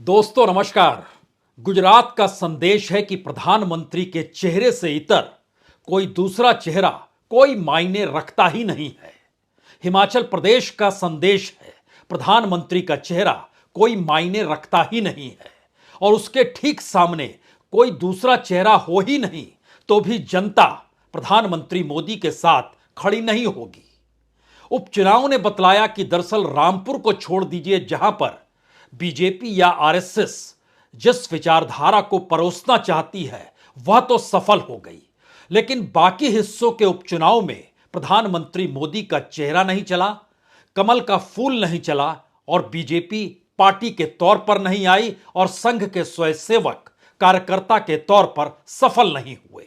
दोस्तों नमस्कार। गुजरात का संदेश है कि प्रधानमंत्री के चेहरे से इतर कोई दूसरा चेहरा कोई मायने रखता ही नहीं है। हिमाचल प्रदेश का संदेश है प्रधानमंत्री का चेहरा कोई मायने रखता ही नहीं है और उसके ठीक सामने कोई दूसरा चेहरा हो ही नहीं तो भी जनता प्रधानमंत्री मोदी के साथ खड़ी नहीं होगी। उपचुनाव ने बतलाया कि दरअसल रामपुर को छोड़ दीजिए, जहां पर बीजेपी या आरएसएस जिस विचारधारा को परोसना चाहती है वह तो सफल हो गई, लेकिन बाकी हिस्सों के उपचुनाव में प्रधानमंत्री मोदी का चेहरा नहीं चला, कमल का फूल नहीं चला और बीजेपी पार्टी के तौर पर नहीं आई और संघ के स्वयंसेवक कार्यकर्ता के तौर पर सफल नहीं हुए।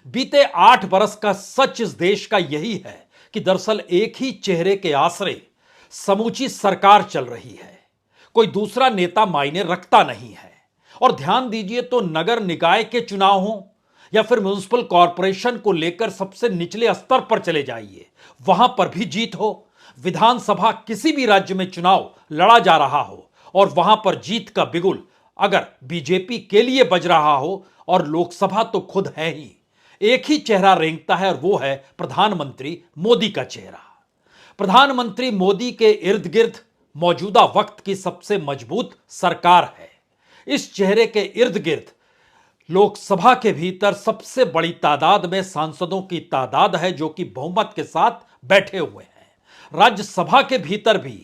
बीते 8 बरस का सच इस देश का यही है कि दरअसल एक ही चेहरे के आसरे समूची सरकार चल रही है, कोई दूसरा नेता मायने रखता नहीं है। और ध्यान दीजिए तो नगर निकाय के चुनाव हो या फिर म्युनिसिपल कॉरपोरेशन को लेकर सबसे निचले स्तर पर चले जाइए, वहां पर भी जीत हो। विधानसभा किसी भी राज्य में चुनाव लड़ा जा रहा हो और वहां पर जीत का बिगुल अगर बीजेपी के लिए बज रहा हो, और लोकसभा तो खुद है ही, एक ही चेहरा रेंगता है और वो है प्रधानमंत्री मोदी का चेहरा। प्रधानमंत्री मोदी के इर्द गिर्द मौजूदा वक्त की सबसे मजबूत सरकार है। इस चेहरे के इर्द गिर्द लोकसभा के भीतर सबसे बड़ी तादाद में सांसदों की तादाद है जो कि बहुमत के साथ बैठे हुए हैं। राज्यसभा के भीतर भी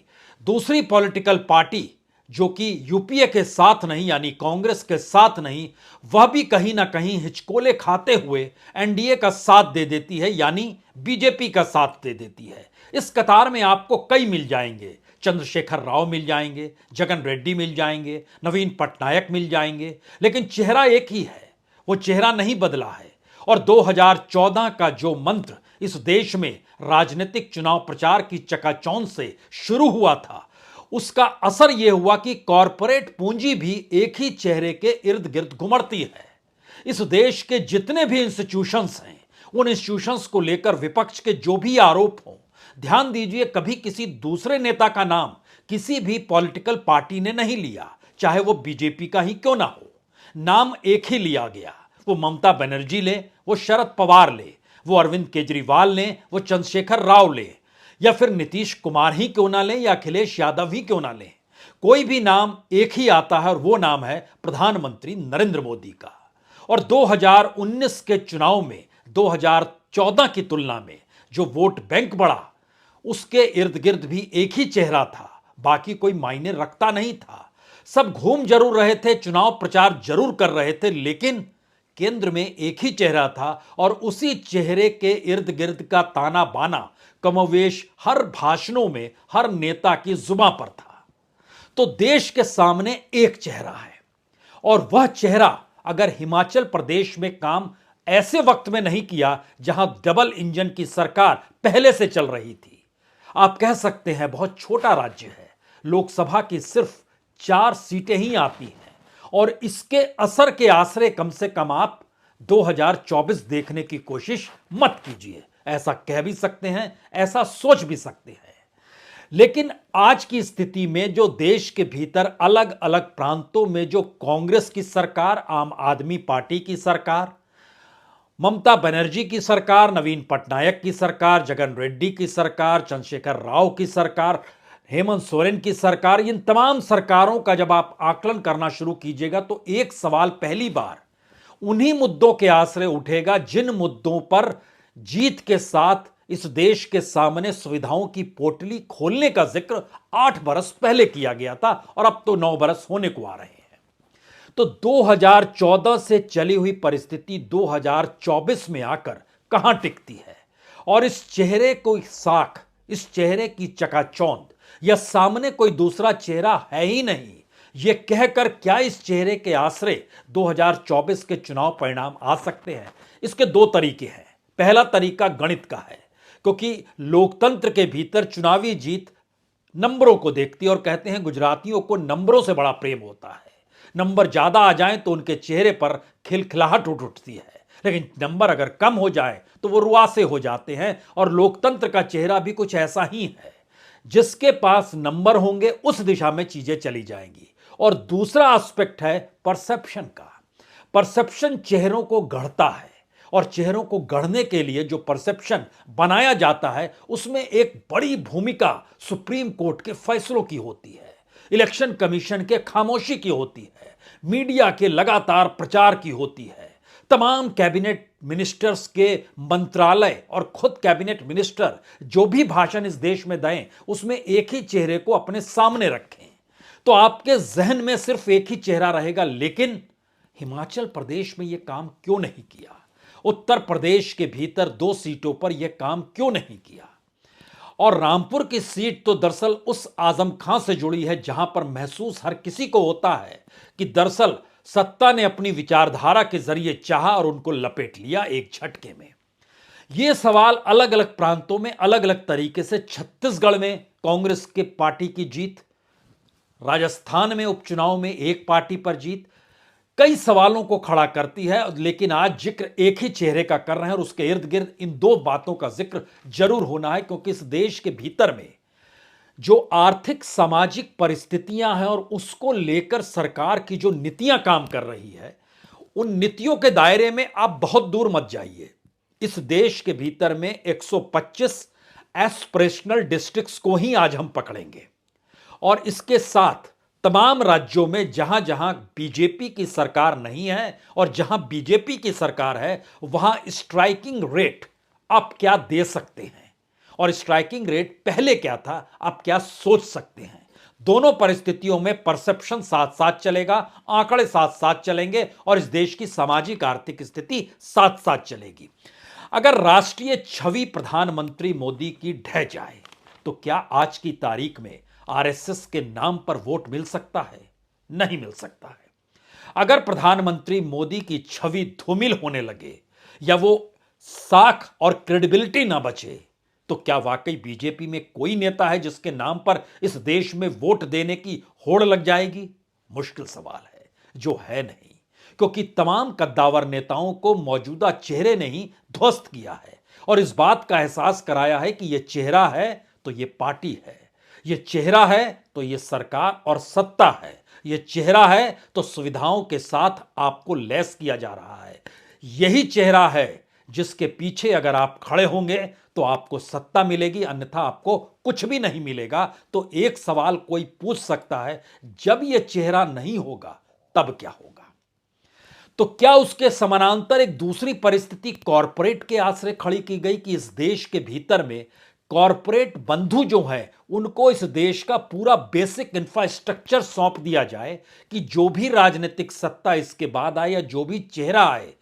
दूसरी पॉलिटिकल पार्टी जो कि यूपीए के साथ नहीं यानी कांग्रेस के साथ नहीं, वह भी कहीं ना कहीं हिचकोले खाते हुए एनडीए का साथ दे देती है यानी बीजेपी का साथ दे देती है। इस कतार में आपको कई मिल जाएंगे, चंद्रशेखर राव मिल जाएंगे, जगन रेड्डी मिल जाएंगे, नवीन पटनायक मिल जाएंगे, लेकिन चेहरा एक ही है, वो चेहरा नहीं बदला है। और 2014 का जो मंत्र इस देश में राजनीतिक चुनाव प्रचार की चकाचौंध से शुरू हुआ था, उसका असर यह हुआ कि कॉरपोरेट पूंजी भी एक ही चेहरे के इर्द गिर्द घुमड़ती है। इस देश के जितने भी इंस्टीट्यूशंस हैं, उन इंस्टीट्यूशंस को लेकर विपक्ष के जो भी आरोप हों, ध्यान दीजिए कभी किसी दूसरे नेता का नाम किसी भी पॉलिटिकल पार्टी ने नहीं लिया, चाहे वो बीजेपी का ही क्यों ना हो। नाम एक ही लिया गया, वो ममता बनर्जी ले, वो शरद पवार ले, वो अरविंद केजरीवाल ले, वो चंद्रशेखर राव ले, या फिर नीतीश कुमार ही क्यों ना लें या अखिलेश यादव ही क्यों ना लें, कोई भी नाम एक ही आता है और वो नाम है प्रधानमंत्री नरेंद्र मोदी का। और 2019 के चुनाव में 2014 की तुलना में जो वोट बैंक बढ़ा, उसके इर्द गिर्द भी एक ही चेहरा था, बाकी कोई मायने रखता नहीं था। सब घूम जरूर रहे थे, चुनाव प्रचार जरूर कर रहे थे, लेकिन केंद्र में एक ही चेहरा था और उसी चेहरे के इर्द गिर्द का ताना बाना कमोवेश हर भाषणों में हर नेता की जुबां पर था। तो देश के सामने एक चेहरा है और वह चेहरा अगर हिमाचल प्रदेश में काम ऐसे वक्त में नहीं किया जहां डबल इंजन की सरकार पहले से चल रही थी। आप कह सकते हैं बहुत छोटा राज्य है, लोकसभा की सिर्फ 4 सीटें ही आती हैं और इसके असर के आसरे कम से कम आप 2024 देखने की कोशिश मत कीजिए। ऐसा कह भी सकते हैं, ऐसा सोच भी सकते हैं, लेकिन आज की स्थिति में जो देश के भीतर अलग अलग प्रांतों में जो कांग्रेस की सरकार, आम आदमी पार्टी की सरकार, ममता बनर्जी की सरकार, नवीन पटनायक की सरकार, जगन रेड्डी की सरकार, चंद्रशेखर राव की सरकार, हेमंत सोरेन की सरकार, इन तमाम सरकारों का जब आप आकलन करना शुरू कीजिएगा तो एक सवाल पहली बार उन्हीं मुद्दों के आसरे उठेगा जिन मुद्दों पर जीत के साथ इस देश के सामने सुविधाओं की पोटली खोलने का जिक्र 8 बरस पहले किया गया था और अब तो 9 बरस होने को आ रहे हैं। तो 2014 से चली हुई परिस्थिति 2024 में आकर कहां टिकती है और इस चेहरे को साख, इस चेहरे की चकाचौंध या सामने कोई दूसरा चेहरा है ही नहीं, यह कहकर क्या इस चेहरे के आसरे 2024 के चुनाव परिणाम आ सकते हैं? इसके 2 तरीके हैं। पहला तरीका गणित का है, क्योंकि लोकतंत्र के भीतर चुनावी जीत नंबरों को देखती है और कहते हैं गुजरातियों को नंबरों से बड़ा प्रेम होता है। नंबर ज्यादा आ जाएं तो उनके चेहरे पर खिलखिलाहट उठती है, लेकिन नंबर अगर कम हो जाए तो वो रुआसे हो जाते हैं और लोकतंत्र का चेहरा भी कुछ ऐसा ही है। जिसके पास नंबर होंगे उस दिशा में चीजें चली जाएंगी। और दूसरा एस्पेक्ट है परसेप्शन का। परसेप्शन चेहरों को गढ़ता है, और चेहरों को गढ़ने के लिए जो परसेप्शन बनाया जाता है उसमें एक बड़ी भूमिका सुप्रीम कोर्ट के फैसलों की होती है, इलेक्शन कमीशन के खामोशी की होती है, मीडिया के लगातार प्रचार की होती है, तमाम कैबिनेट मिनिस्टर्स के मंत्रालय और खुद कैबिनेट मिनिस्टर जो भी भाषण इस देश में दें उसमें एक ही चेहरे को अपने सामने रखें। तो आपके जहन में सिर्फ एक ही चेहरा रहेगा। लेकिन हिमाचल प्रदेश में यह काम क्यों नहीं किया? उत्तर प्रदेश के भीतर 2 सीटों पर यह काम क्यों नहीं किया? और रामपुर की सीट तो दरअसल उस आजम खां से जुड़ी है जहां पर महसूस हर किसी को होता है कि दरअसल सत्ता ने अपनी विचारधारा के जरिए चाहा और उनको लपेट लिया एक झटके में। यह सवाल अलग अलग प्रांतों में अलग अलग तरीके से, छत्तीसगढ़ में कांग्रेस के पार्टी की जीत, राजस्थान में उपचुनाव में एक पार्टी पर जीत, कई सवालों को खड़ा करती है। लेकिन आज जिक्र एक ही चेहरे का कर रहे हैं और उसके इर्द गिर्द इन 2 बातों का जिक्र जरूर होना है, क्योंकि इस देश के भीतर में जो आर्थिक सामाजिक परिस्थितियां हैं और उसको लेकर सरकार की जो नीतियां काम कर रही है, उन नीतियों के दायरे में आप बहुत दूर मत जाइए। इस देश के भीतर में 125 एस्पिरेशनल डिस्ट्रिक्ट्स को ही आज हम पकड़ेंगे, और इसके साथ तमाम राज्यों में जहां जहां बीजेपी की सरकार नहीं है और जहां बीजेपी की सरकार है वहां स्ट्राइकिंग रेट आप क्या दे सकते हैं, और स्ट्राइकिंग रेट पहले क्या था आप क्या सोच सकते हैं। दोनों परिस्थितियों में परसेप्शन साथ साथ चलेगा, आंकड़े साथ साथ चलेंगे और इस देश की सामाजिक आर्थिक स्थिति साथ साथ चलेगी। अगर राष्ट्रीय छवि प्रधानमंत्री मोदी की ढह जाए तो क्या आज की तारीख में आरएसएस के नाम पर वोट मिल सकता है? नहीं मिल सकता है। अगर प्रधानमंत्री मोदी की छवि धूमिल होने लगे या वो साख और क्रेडिबिलिटी ना बचे तो क्या वाकई बीजेपी में कोई नेता है जिसके नाम पर इस देश में वोट देने की होड़ लग जाएगी? मुश्किल सवाल है, जो है नहीं, क्योंकि तमाम कद्दावर नेताओं को मौजूदा चेहरे ने ही ध्वस्त किया है और इस बात का एहसास कराया है कि यह चेहरा है तो यह पार्टी है, यह चेहरा है तो यह सरकार और सत्ता है, यह चेहरा है तो सुविधाओं के साथ आपको लैस किया जा रहा है। यही चेहरा है जिसके पीछे अगर आप खड़े होंगे तो आपको सत्ता मिलेगी, अन्यथा आपको कुछ भी नहीं मिलेगा। तो एक सवाल कोई पूछ सकता है, जब यह चेहरा नहीं होगा तब क्या होगा? तो क्या उसके समानांतर एक दूसरी परिस्थिति कॉरपोरेट के आश्रय खड़ी की गई कि इस देश के भीतर में कॉरपोरेट बंधु जो हैं उनको इस देश का पूरा बेसिक इंफ्रास्ट्रक्चर सौंप दिया जाए कि जो भी राजनीतिक सत्ता इसके बाद आए या जो भी चेहरा आए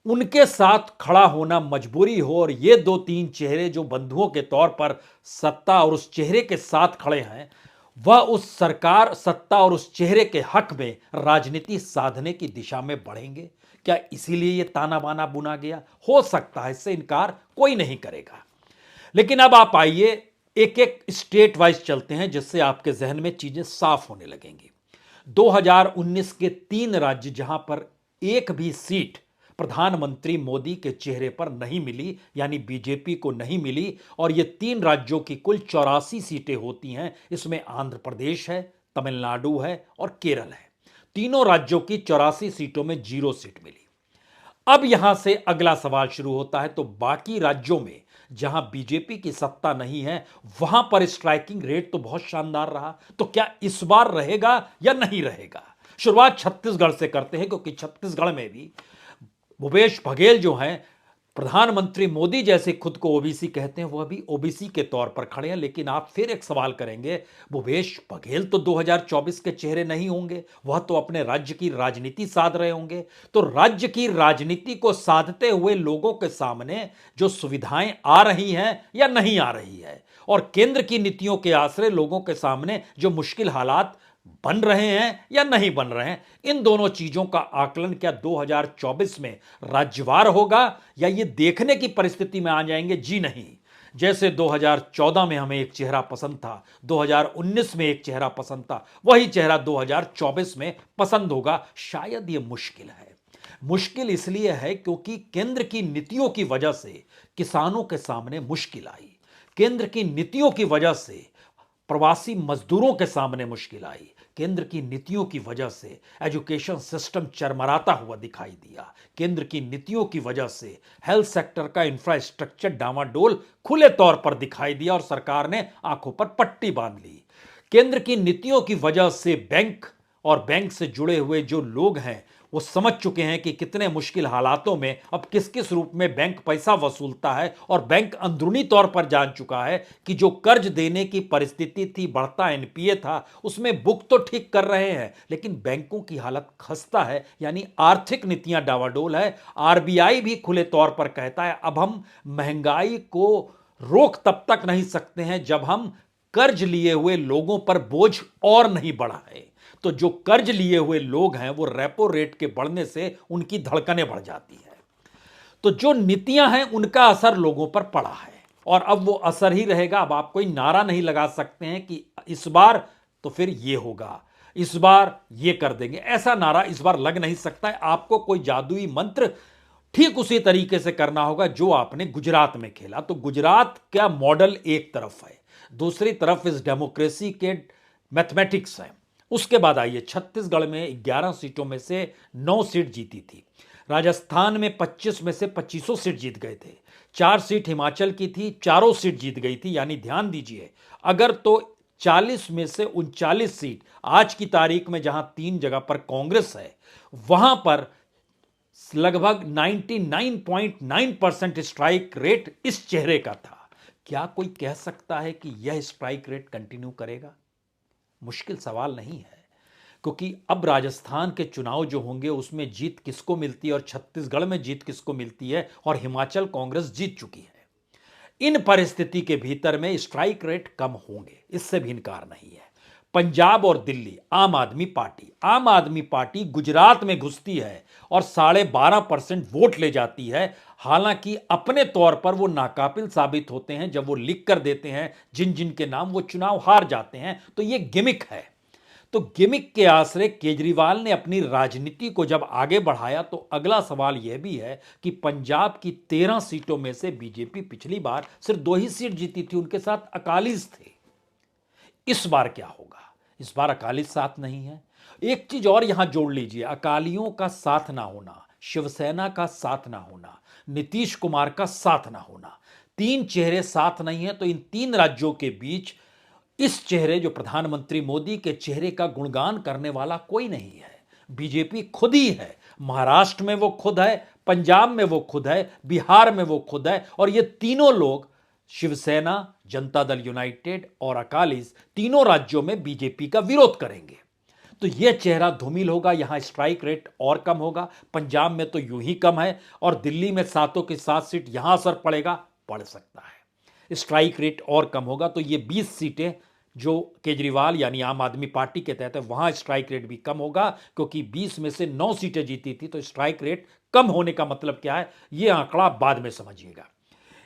उनके साथ खड़ा होना मजबूरी हो, और ये 2-3 चेहरे जो बंधुओं के तौर पर सत्ता और उस चेहरे के साथ खड़े हैं वह उस सरकार, सत्ता और उस चेहरे के हक में राजनीति साधने की दिशा में बढ़ेंगे? क्या इसीलिए यह ताना बाना बुना गया? हो सकता है, इससे इनकार कोई नहीं करेगा। लेकिन अब आप आइए एक एक स्टेट वाइज चलते हैं जिससे आपके जहन में चीजें साफ होने लगेंगी। 2019 के 3 राज्य जहां पर एक भी सीट प्रधानमंत्री मोदी के चेहरे पर नहीं मिली, यानी बीजेपी को नहीं मिली, और ये 3 राज्यों की कुल 84 सीटें होती हैं। इसमें आंध्र प्रदेश है, तमिलनाडु है और केरल है। तीनों राज्यों की 84 सीटों में 0 सीट मिली। अब यहां से अगला सवाल शुरू होता है, तो बाकी राज्यों में जहां बीजेपी की सत्ता नहीं है वहां पर स्ट्राइकिंग रेट तो बहुत शानदार रहा, तो क्या इस बार रहेगा या नहीं रहेगा? शुरुआत छत्तीसगढ़ से करते हैं, क्योंकि छत्तीसगढ़ में भी भूपेश बघेल जो हैं, प्रधानमंत्री मोदी जैसे खुद को ओबीसी कहते हैं, वह भी ओबीसी के तौर पर खड़े हैं। लेकिन आप फिर एक सवाल करेंगे, भूपेश बघेल तो 2024 के चेहरे नहीं होंगे, वह तो अपने राज्य की राजनीति साध रहे होंगे। तो राज्य की राजनीति को साधते हुए लोगों के सामने जो सुविधाएं आ रही हैं या नहीं आ रही है, और केंद्र की नीतियों के आश्रय लोगों के सामने जो मुश्किल हालात बन रहे हैं या नहीं बन रहे हैं, इन दोनों चीजों का आकलन क्या 2024 में राज्यवार होगा या ये देखने की परिस्थिति में आ जाएंगे? जी नहीं। जैसे 2014 में हमें एक चेहरा पसंद था, 2019 में एक चेहरा पसंद था, वही चेहरा 2024 में पसंद होगा, शायद ये मुश्किल है। मुश्किल इसलिए है क्योंकि केंद्र की नीतियों की वजह से किसानों के सामने मुश्किल आई, केंद्र की नीतियों की वजह से प्रवासी मजदूरों के सामने मुश्किल आई। केंद्र की नीतियों की वजह से एजुकेशन सिस्टम चरमराता हुआ दिखाई दिया। केंद्र की नीतियों की वजह से हेल्थ सेक्टर का इंफ्रास्ट्रक्चर डामाडोल खुले तौर पर दिखाई दिया और सरकार ने आंखों पर पट्टी बांध ली। केंद्र की नीतियों की वजह से बैंक और बैंक से जुड़े हुए जो लोग हैं वो समझ चुके हैं कि कितने मुश्किल हालातों में अब किस किस रूप में बैंक पैसा वसूलता है, और बैंक अंदरूनी तौर पर जान चुका है कि जो कर्ज देने की परिस्थिति थी, बढ़ता एनपीए था, उसमें बुक तो ठीक कर रहे हैं लेकिन बैंकों की हालत खस्ता है, यानी आर्थिक नीतियां डावाडोल है। आरबीआई भी खुले तौर पर कहता है अब हम महंगाई को रोक तब तक नहीं सकते हैं जब हम कर्ज लिए हुए लोगों पर बोझ और नहीं बढ़ा है। तो जो कर्ज लिए हुए लोग हैं वो रेपो रेट के बढ़ने से उनकी धड़कनें बढ़ जाती है। तो जो नीतियां हैं उनका असर लोगों पर पड़ा है और अब वो असर ही रहेगा। अब आप कोई नारा नहीं लगा सकते हैं कि इस बार तो फिर ये होगा, इस बार ये कर देंगे, ऐसा नारा इस बार लग नहीं सकता है। आपको कोई जादुई मंत्र ठीक उसी तरीके से करना होगा जो आपने गुजरात में खेला। तो गुजरात का मॉडल एक तरफ है, दूसरी तरफ इस डेमोक्रेसी के मैथमेटिक्स है। उसके बाद आइए, छत्तीसगढ़ में 11 सीटों में से 9 सीट जीती थी। राजस्थान में 25 में से 25 सीट जीत गए थे। 4 सीट हिमाचल की थी, चारों सीट जीत गई थी। यानी ध्यान दीजिए, अगर तो 40 में से 39 सीट आज की तारीख में जहां 3 जगह पर कांग्रेस है, वहां पर लगभग 99.9% स्ट्राइक रेट इस चेहरे का था। क्या कोई कह सकता है कि यह स्ट्राइक रेट कंटिन्यू करेगा? मुश्किल सवाल नहीं है, क्योंकि अब राजस्थान के चुनाव जो होंगे उसमें जीत किसको मिलती है और छत्तीसगढ़ में जीत किसको मिलती है, और हिमाचल कांग्रेस जीत चुकी है। इन परिस्थिति के भीतर में स्ट्राइक रेट कम होंगे, इससे भी इनकार नहीं है। पंजाब और दिल्ली, आम आदमी पार्टी गुजरात में घुसती है और 12.5% वोट ले जाती है। हालांकि अपने तौर पर वो नाकाबिल साबित होते हैं जब वो लिख कर देते हैं जिन जिन के नाम, वो चुनाव हार जाते हैं। तो ये गिमिक है। तो गिमिक के आसरे केजरीवाल ने अपनी राजनीति को जब आगे बढ़ाया तो अगला सवाल यह भी है कि पंजाब की 13 सीटों में से बीजेपी पिछली बार सिर्फ 2 ही सीट जीती थी, उनके साथ अकालीस थे। इस बार क्या होगा? इस बार अकाली साथ नहीं है। एक चीज और यहां जोड़ लीजिए, अकालियों का साथ ना होना, शिवसेना का साथ ना होना, नीतीश कुमार का साथ ना होना, 3 चेहरे साथ नहीं है। तो इन 3 राज्यों के बीच इस चेहरे, जो प्रधानमंत्री मोदी के चेहरे का गुणगान करने वाला कोई नहीं है। बीजेपी खुद ही है। महाराष्ट्र में वो खुद है, पंजाब में वो खुद है, बिहार में वो खुद है, और ये तीनों लोग, शिवसेना, जनता दल यूनाइटेड और अकालीस, तीनों राज्यों में बीजेपी का विरोध करेंगे। तो यह चेहरा धूमिल होगा। यहां स्ट्राइक रेट और कम होगा। पंजाब में तो यूं ही कम है, और दिल्ली में 7 की 7 सीट, यहां असर पड़ेगा, पड़ सकता है। स्ट्राइक रेट और कम होगा तो ये 20 सीटें जो केजरीवाल यानी आम आदमी पार्टी के तहत है, वहां स्ट्राइक रेट भी कम होगा, क्योंकि 20 में से 9 सीटें जीती थी। तो स्ट्राइक रेट कम होने का मतलब क्या है, यह आंकड़ा बाद में समझिएगा।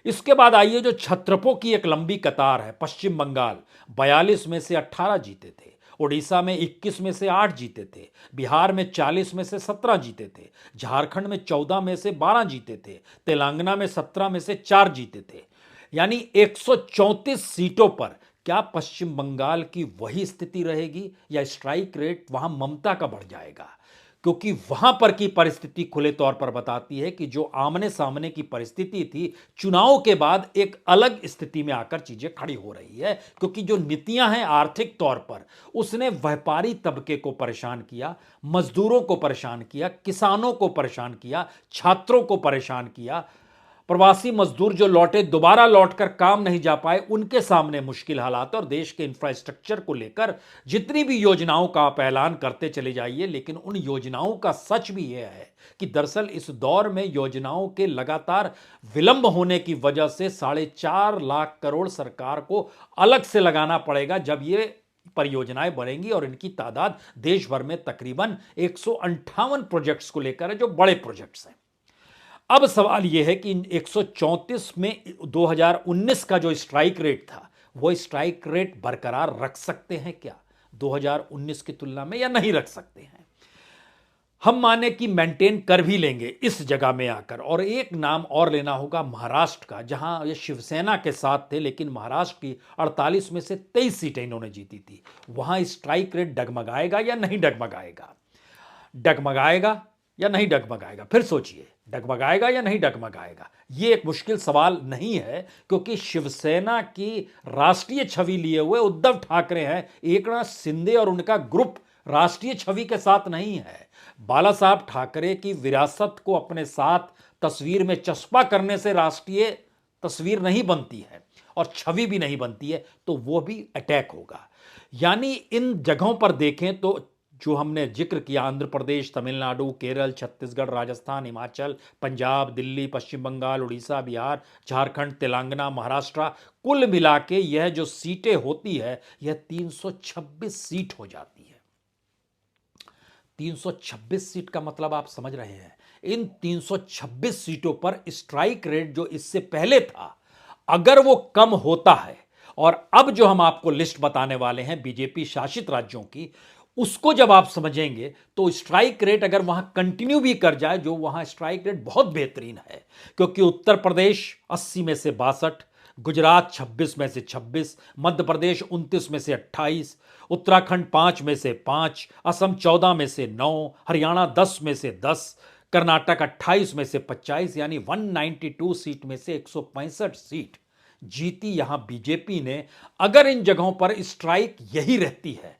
इसके बाद आइए, जो छत्रपों की एक लंबी कतार है। पश्चिम बंगाल 42 में से 18 जीते थे, उड़ीसा में 21 में से 8 जीते थे, बिहार में 40 में से 17 जीते थे, झारखंड में 14 में से 12 जीते थे, तेलंगाना में 17 में से 4 जीते थे। यानी 134 सीटों पर क्या पश्चिम बंगाल की वही स्थिति रहेगी, या स्ट्राइक रेट वहां ममता का बढ़ जाएगा? क्योंकि वहां पर की परिस्थिति खुले तौर पर बताती है कि जो आमने सामने की परिस्थिति थी, चुनाव के बाद एक अलग स्थिति में आकर चीजें खड़ी हो रही है। क्योंकि जो नीतियां हैं आर्थिक तौर पर, उसने व्यापारी तबके को परेशान किया, मजदूरों को परेशान किया, किसानों को परेशान किया, छात्रों को परेशान किया। प्रवासी मजदूर जो लौटे, दोबारा लौटकर काम नहीं जा पाए, उनके सामने मुश्किल हालात। और देश के इंफ्रास्ट्रक्चर को लेकर जितनी भी योजनाओं का आप ऐलान करते चले जाइए, लेकिन उन योजनाओं का सच भी यह है कि दरअसल इस दौर में योजनाओं के लगातार विलंब होने की वजह से 4.5 लाख करोड़ सरकार को अलग से लगाना पड़ेगा जब ये परियोजनाएं बढ़ेंगी। और इनकी तादाद देश भर में तकरीबन 158 प्रोजेक्ट्स को लेकर है, जो बड़े प्रोजेक्ट्स हैं। अब सवाल यह है कि 134 में 2019 का जो स्ट्राइक रेट था, वो स्ट्राइक रेट बरकरार रख सकते हैं क्या 2019 की तुलना में, या नहीं रख सकते हैं? हम माने कि मेंटेन कर भी लेंगे इस जगह में आकर, और एक नाम और लेना होगा महाराष्ट्र का, जहां ये शिवसेना के साथ थे लेकिन महाराष्ट्र की 48 में से 23 सीटें इन्होंने जीती थी। वहां स्ट्राइक रेट डगमगाएगा या नहीं डगमगाएगा? डगमगाएगा या नहीं डगमगाएगा? फिर सोचिए, डगमगाएगा या नहीं डगमगाएगा? ये एक मुश्किल सवाल नहीं है, क्योंकि शिवसेना की राष्ट्रीय छवि लिए हुए उद्धव ठाकरे हैं। एकनाथ शिंदे और उनका ग्रुप राष्ट्रीय छवि के साथ नहीं है। बाला साहब ठाकरे की विरासत को अपने साथ तस्वीर में चस्पा करने से राष्ट्रीय तस्वीर नहीं बनती है और छवि भी नहीं बनती है, तो वो भी अटैक होगा। यानी इन जगहों पर देखें तो जो हमने जिक्र किया, आंध्र प्रदेश, तमिलनाडु, केरल, छत्तीसगढ़, राजस्थान, हिमाचल, पंजाब, दिल्ली, पश्चिम बंगाल, उड़ीसा, बिहार, झारखंड, तेलंगाना, महाराष्ट्र, कुल मिला के यह जो सीटें होती है यह 326 सीट हो जाती है। 326 सीट का मतलब आप समझ रहे हैं। इन 326 सीटों पर स्ट्राइक रेट जो इससे पहले था, अगर वो कम होता है, और अब जो हम आपको लिस्ट बताने वाले हैं बीजेपी शासित राज्यों की, उसको जब आप समझेंगे तो स्ट्राइक रेट अगर वहां कंटिन्यू भी कर जाए, जो वहां स्ट्राइक रेट बहुत बेहतरीन है, क्योंकि उत्तर प्रदेश 80 में से 62, गुजरात 26 में से 26, मध्य प्रदेश 29 में से 28, उत्तराखंड 5 में से 5, असम 14 में से 9, हरियाणा 10 में से 10, कर्नाटक 28 में से 25, यानी 192 सीट में से 165 सीट जीती यहां बीजेपी ने। अगर इन जगहों पर स्ट्राइक यही रहती है,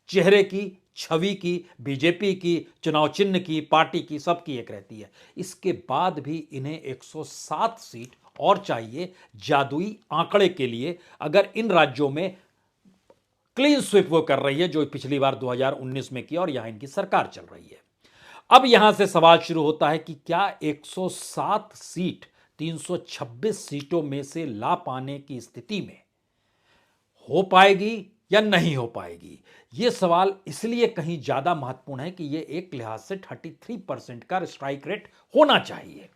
चेहरे की, छवि की, बीजेपी की, चुनाव चिन्ह की, पार्टी की, सबकी एक रहती है, इसके बाद भी इन्हें 107 सीट और चाहिए जादुई आंकड़े के लिए, अगर इन राज्यों में क्लीन स्वीप वो कर रही है जो पिछली बार 2019 में किया और यहां इनकी सरकार चल रही है। अब यहां से सवाल शुरू होता है कि क्या 107 सीट 326 सीटों में से ला पाने की स्थिति में हो पाएगी या नहीं हो पाएगी? यह सवाल इसलिए कहीं ज्यादा महत्वपूर्ण है कि यह एक लिहाज से 33% का स्ट्राइक रेट होना चाहिए,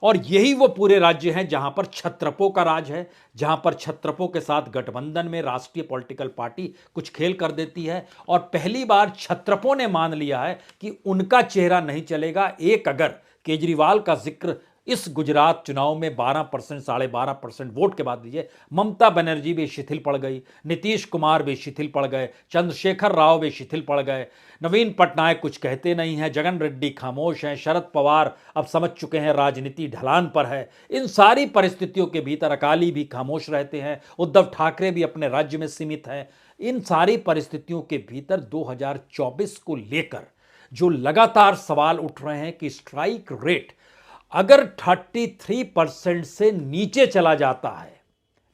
और यही वो पूरे राज्य हैं जहां पर छत्रपों का राज है, जहां पर छत्रपों के साथ गठबंधन में राष्ट्रीय पॉलिटिकल पार्टी कुछ खेल कर देती है, और पहली बार छत्रपों ने मान लिया है कि उनका चेहरा नहीं चलेगा। एक अगर केजरीवाल का जिक्र इस गुजरात चुनाव में 12%, 12.5% वोट के बाद दीजिए, ममता बनर्जी भी शिथिल पड़ गई, नीतीश कुमार भी शिथिल पड़ गए, चंद्रशेखर राव भी शिथिल पड़ गए, नवीन पटनायक कुछ कहते नहीं हैं, जगन रेड्डी खामोश हैं, शरद पवार अब समझ चुके हैं राजनीति ढलान पर है। इन सारी परिस्थितियों के भीतर अकाली भी खामोश रहते हैं, उद्धव ठाकरे भी अपने राज्य में सीमित हैं। इन सारी परिस्थितियों के भीतर 2024 को लेकर जो लगातार सवाल उठ रहे हैं कि स्ट्राइक रेट अगर 33% से नीचे चला जाता है,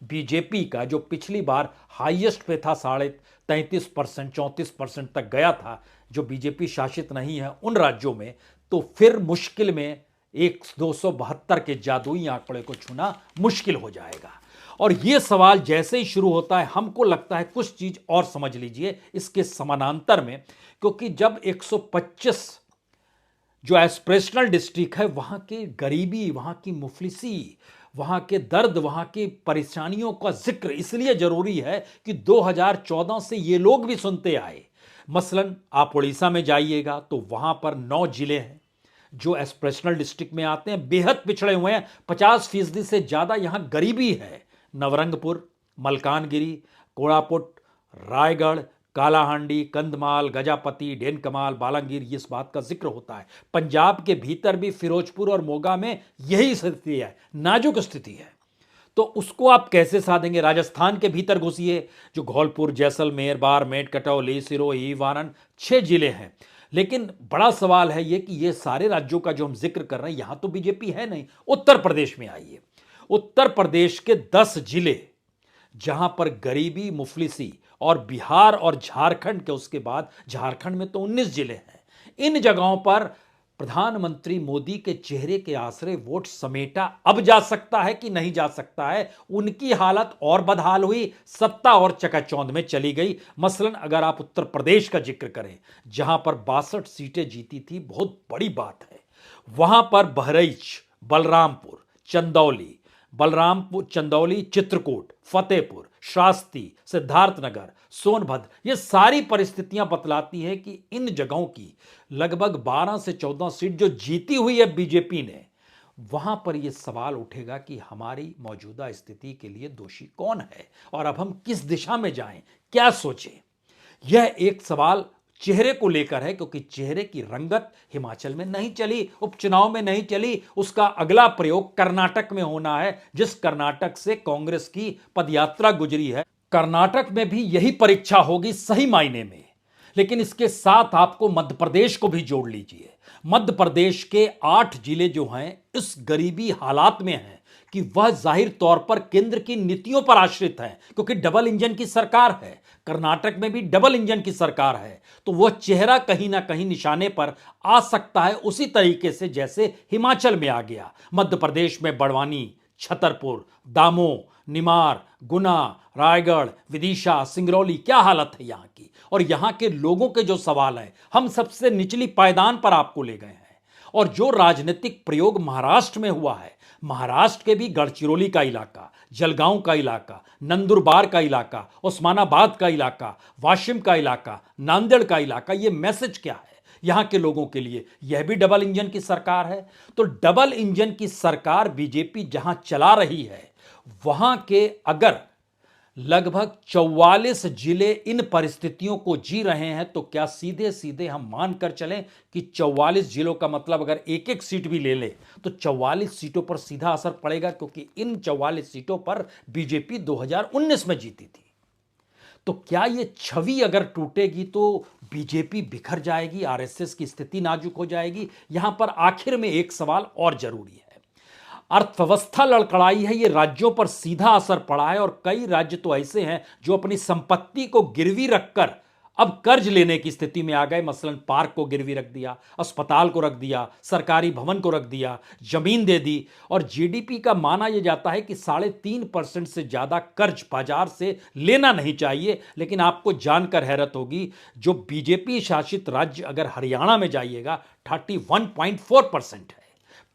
बीजेपी का जो पिछली बार हाईएस्ट पे था 33.5%, 34% तक गया था, जो बीजेपी शासित नहीं है उन राज्यों में, तो फिर मुश्किल में 272 के जादुई आंकड़े को छूना मुश्किल हो जाएगा। और यह सवाल जैसे ही शुरू होता है, हमको लगता है कुछ चीज और समझ लीजिए इसके समानांतर में, क्योंकि जब 125 जो एस्पिरेशनल डिस्ट्रिक्ट है, वहां की गरीबी, वहां की मुफलिसी, वहां के दर्द, वहां की परेशानियों का जिक्र इसलिए जरूरी है कि 2014 से ये लोग भी सुनते आए। मसलन आप उड़ीसा में जाइएगा तो वहां पर 9 जिले हैं जो एस्पिरेशनल डिस्ट्रिक्ट में आते हैं, बेहद पिछड़े हुए हैं, 50% से ज्यादा यहां गरीबी है। नवरंगपुर, मलकानगिरी, कोरापुट, रायगढ़, कालाहांडी, कंधमाल, गजापति, ढेनकमाल, बालांगीर, इस बात का जिक्र होता है। पंजाब के भीतर भी फिरोजपुर और मोगा में यही स्थिति है, नाजुक स्थिति है, तो उसको आप कैसे साधेंगे? राजस्थान के भीतर घुसिए, जो धौलपुर, जैसलमेर, बाड़मेर, कटौली, सिरोही, वारन, 6 जिले हैं। लेकिन बड़ा सवाल है ये कि ये सारे राज्यों का जो हम जिक्र कर रहे हैं, यहां तो बीजेपी है नहीं। उत्तर प्रदेश में आइए, उत्तर प्रदेश के 10 जिले जहां पर गरीबी, मुफलिसी, और बिहार और झारखंड के उसके बाद झारखंड में तो 19 जिले हैं। इन जगहों पर प्रधानमंत्री मोदी के चेहरे के आसरे वोट समेटा अब जा सकता है कि नहीं जा सकता है? उनकी हालत और बदहाल हुई, सत्ता और चकाचौंध में चली गई। मसलन अगर आप उत्तर प्रदेश का जिक्र करें, जहां पर 62 सीटें जीती थी, बहुत बड़ी बात है। वहां पर बहराइच, बलरामपुर, चंदौली, बलरामपुर, चंदौली, चित्रकूट, फतेहपुर, शास्त्री, सिद्धार्थनगर, सोनभद्र, ये सारी परिस्थितियां बतलाती हैं कि इन जगहों की लगभग 12 से 14 सीट जो जीती हुई है बीजेपी ने, वहां पर यह सवाल उठेगा कि हमारी मौजूदा स्थिति के लिए दोषी कौन है और अब हम किस दिशा में जाएं, क्या सोचें। यह एक सवाल चेहरे को लेकर है, क्योंकि चेहरे की रंगत हिमाचल में नहीं चली, उपचुनाव में नहीं चली। उसका अगला प्रयोग कर्नाटक में होना है, जिस कर्नाटक से कांग्रेस की पदयात्रा गुजरी है। कर्नाटक में भी यही परीक्षा होगी सही मायने में। लेकिन इसके साथ आपको मध्य प्रदेश को भी जोड़ लीजिए। मध्य प्रदेश के 8 जिले जो हैं इस गरीबी हालात में हैं कि वह जाहिर तौर पर केंद्र की नीतियों पर आश्रित है, क्योंकि डबल इंजन की सरकार है। कर्नाटक में भी डबल इंजन की सरकार है, तो वह चेहरा कहीं ना कहीं निशाने पर आ सकता है, उसी तरीके से जैसे हिमाचल में आ गया। मध्य प्रदेश में बड़वानी, छतरपुर, दामोह, निमार, गुना, रायगढ़, विदिशा, सिंगरौली, क्या हालत है यहां की। और यहां के लोगों के जो सवाल हैं, हम सबसे निचली पायदान पर आपको ले गए हैं। और जो राजनीतिक प्रयोग महाराष्ट्र में हुआ है, महाराष्ट्र के भी गढ़चिरौली का इलाका, जलगांव का इलाका, नंदुरबार का इलाका, उस्मानाबाद का इलाका, वाशिम का इलाका, नांदेड़ का इलाका, यह मैसेज क्या है यहां के लोगों के लिए? यह भी डबल इंजन की सरकार है। तो डबल इंजन की सरकार बीजेपी जहां चला रही है, वहां के अगर लगभग 44 जिले इन परिस्थितियों को जी रहे हैं, तो क्या सीधे सीधे हम मानकर चलें कि 44 जिलों का मतलब अगर एक एक सीट भी ले ले तो 44 सीटों पर सीधा असर पड़ेगा, क्योंकि इन 44 सीटों पर बीजेपी 2019 में जीती थी। तो क्या ये छवि अगर टूटेगी तो बीजेपी बिखर जाएगी, आरएसएस की स्थिति नाजुक हो जाएगी। यहां पर आखिर में एक सवाल और जरूरी है। अर्थव्यवस्था लड़खड़ाई है, ये राज्यों पर सीधा असर पड़ा है। और कई राज्य तो ऐसे हैं जो अपनी संपत्ति को गिरवी रखकर अब कर्ज लेने की स्थिति में आ गए। मसलन पार्क को गिरवी रख दिया, अस्पताल को रख दिया, सरकारी भवन को रख दिया, जमीन दे दी। और जीडीपी का माना यह जाता है कि 3.5% से ज्यादा कर्ज बाजार से लेना नहीं चाहिए। लेकिन आपको जानकर हैरत होगी, जो बीजेपी शासित राज्य अगर हरियाणा में जाइएगा 31.4% है।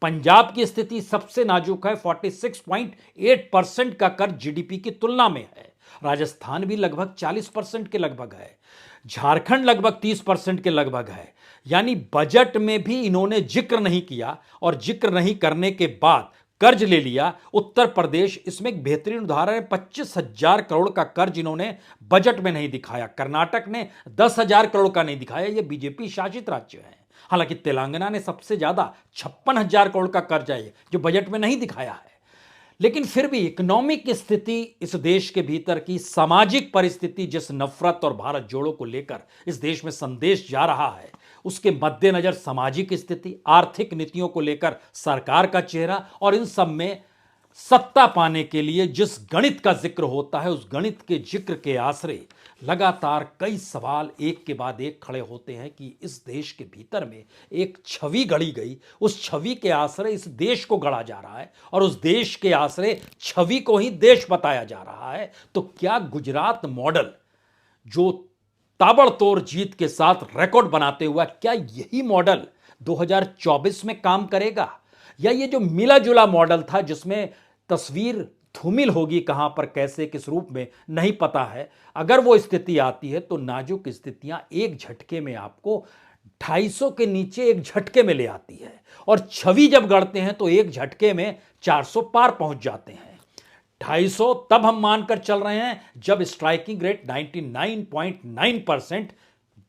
पंजाब की स्थिति सबसे नाजुक है, 46.8% का कर्ज जीडीपी की तुलना में है। राजस्थान भी लगभग 40% के लगभग है। झारखंड लगभग 30% के लगभग है। यानी बजट में भी इन्होंने जिक्र नहीं किया, और जिक्र नहीं करने के बाद कर्ज ले लिया। उत्तर प्रदेश इसमें एक बेहतरीन उदाहरण है, 25,000 करोड़ का कर्ज इन्होंने बजट में नहीं दिखाया। कर्नाटक ने 10,000 करोड़ का नहीं दिखाया। यह बीजेपी शासित राज्य है। हालांकि तेलंगाना ने सबसे ज्यादा 56,000 करोड़ का कर्ज है जो बजट में नहीं दिखाया है। लेकिन फिर भी इकोनॉमिक स्थिति, इस देश के भीतर की सामाजिक परिस्थिति, जिस नफरत और भारत जोड़ो को लेकर इस देश में संदेश जा रहा है, उसके मद्देनजर सामाजिक स्थिति, आर्थिक नीतियों को लेकर सरकार का चेहरा, और इन सब में सत्ता पाने के लिए जिस गणित का जिक्र होता है, उस गणित के जिक्र के आश्रय लगातार कई सवाल एक के बाद एक खड़े होते हैं कि इस देश के भीतर में एक छवि गढ़ी गई, उस छवि के आश्रय इस देश को गढ़ा जा रहा है, और उस देश के आश्रय छवि को ही देश बताया जा रहा है। तो क्या गुजरात मॉडल, जो ताबड़तोड़ जीत के साथ रिकॉर्ड बनाते हुआ, क्या यही मॉडल 2024 में काम करेगा? या ये जो मिला जुला मॉडल था, जिसमें तस्वीर धूमिल होगी, कहां पर कैसे किस रूप में नहीं पता है, अगर वो स्थिति आती है तो नाजुक स्थितियां एक झटके में आपको 250 के नीचे एक झटके में ले आती है। और छवि जब गढ़ते हैं तो एक झटके में 400 पार पहुंच जाते हैं। 250 तब हम मानकर चल रहे हैं जब स्ट्राइकिंग रेट 99.9%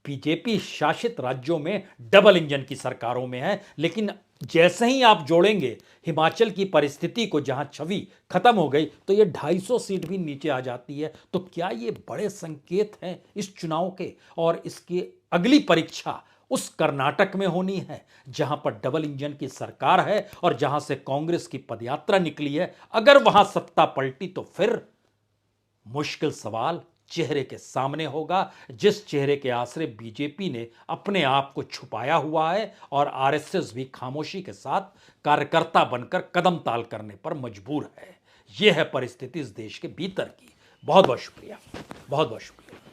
बीजेपी शासित राज्यों में डबल इंजन की सरकारों में है। लेकिन जैसे ही आप जोड़ेंगे हिमाचल की परिस्थिति को, जहां छवि खत्म हो गई, तो ये 250 सीट भी नीचे आ जाती है। तो क्या ये बड़े संकेत हैं इस चुनाव के? और इसकी अगली परीक्षा उस कर्नाटक में होनी है, जहां पर डबल इंजन की सरकार है और जहां से कांग्रेस की पदयात्रा निकली है। अगर वहां सत्ता पलटी तो फिर मुश्किल सवाल चेहरे के सामने होगा, जिस चेहरे के आश्रय बीजेपी ने अपने आप को छुपाया हुआ है, और आरएसएस भी खामोशी के साथ कार्यकर्ता बनकर कदम ताल करने पर मजबूर है। यह है परिस्थिति इस देश के भीतर की। बहुत बहुत शुक्रिया, बहुत बहुत शुक्रिया।